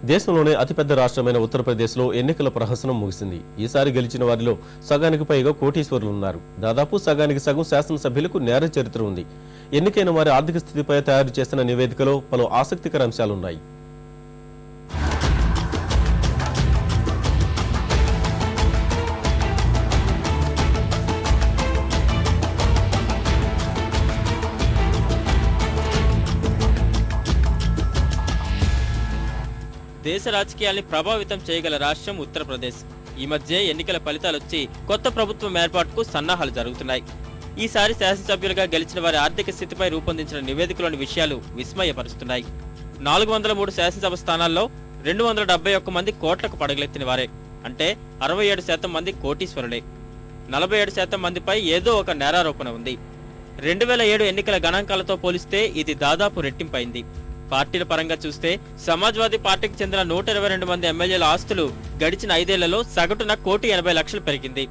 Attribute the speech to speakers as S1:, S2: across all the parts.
S1: దేశంలోనే అతిపెద్ద రాష్ట్రమైన ఉత్తరప్రదేశ్లో ఎన్నికల ప్రహసనం ముగిసింది. ఈసారి గెలిచిన వారిలో సగానికి పైగా కోటీశ్వరులు ఉన్నారు. దాదాపు సగానికి సగం శాసనసభ్యులకు నేర చరిత్ర ఉంది. ఎన్నికైన వారి ఆర్థిక స్థితిపై తయారు చేసిన నివేదికలో పలు ఆసక్తికర అంశాలున్నాయి.
S2: దేశ రాజకీయాల్ని ప్రభావితం చేయగల రాష్ట్రం ఉత్తరప్రదేశ్. ఈ మధ్య ఎన్నికల ఫలితాలొచ్చి కొత్త ప్రభుత్వం ఏర్పాటుకు సన్నాహాలు జరుగుతున్నాయి. ఈసారి శాసనసభ్యులుగా గెలిచిన వారి ఆర్థిక స్థితిపై రూపొందించిన నివేదికలోని విషయాలు విస్మయపరుస్తున్నాయి. 403 శాసనసభ స్థానాల్లో 271 మంది కోట్లకు పడగలెత్తిన వారే, అంటే 67% మంది కోటీశ్వరులే. 47% మందిపై ఏదో ఒక నేరారోపణ ఉంది. 2007 ఎన్నికల గణాంకాలతో పోలిస్తే ఇది దాదాపు రెట్టింపైంది. పార్టీల పరంగా చూస్తే సమాజ్వాదీ పార్టీకి చెందిన 122 మంది ఎమ్మెల్యేల ఆస్తులు గడిచిన 5 ఏళ్లలో సగటున 1,80,00,000 పెరిగింది.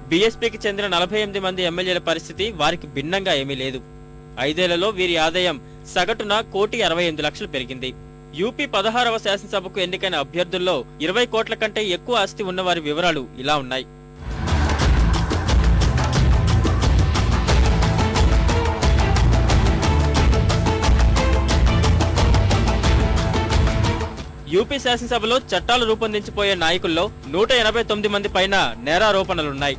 S2: బీఎస్పీకి చెందిన 48 మంది ఎమ్మెల్యేల పరిస్థితి వారికి భిన్నంగా ఏమీ లేదు. 5 ఏళ్లలో వీరి ఆదాయం సగటున 1,68,00,000 పెరిగింది. యూపీ 16వ శాసనసభకు ఎన్నికైన అభ్యర్థుల్లో 20 కోట్ల కంటే ఎక్కువ ఆస్తి ఉన్నవారి వివరాలు ఇలా ఉన్నాయి. యూపీ శాసనసభలో చట్టాలు రూపొందించిపోయే నాయకుల్లో 189 మంది పైన నేరారోపణలున్నాయి.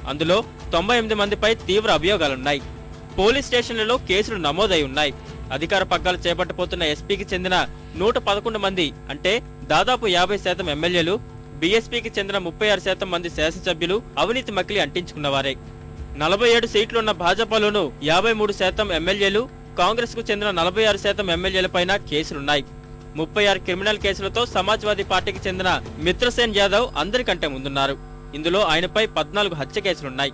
S2: అందులో 98 మందిపై తీవ్ర అభియోగాలున్నాయి. పోలీస్ స్టేషన్లలో కేసులు నమోదై ఉన్నాయి. అధికార పగ్గాలు చేపట్టబోతున్న ఎస్పీకి చెందిన 111 మంది, అంటే దాదాపు 50% ఎమ్మెల్యేలు, బీఎస్పీకి చెందిన 36% మంది శాసనసభ్యులు అవినీతి మకిలి అంటించుకున్నవారే. 47 సీట్లున్న భాజపాలోనూ 53% ఎమ్మెల్యేలు, కాంగ్రెస్ కు చెందిన 46% ఎమ్మెల్యేలపైన కేసులున్నాయి. 36 క్రిమినల్ కేసులతో సమాజ్వాదీ పార్టీకి చెందిన మిత్రసేన్ యాదవ్ అందరికంటే ముందున్నారు. ఇందులో ఆయనపై 14 హత్య కేసులున్నాయి.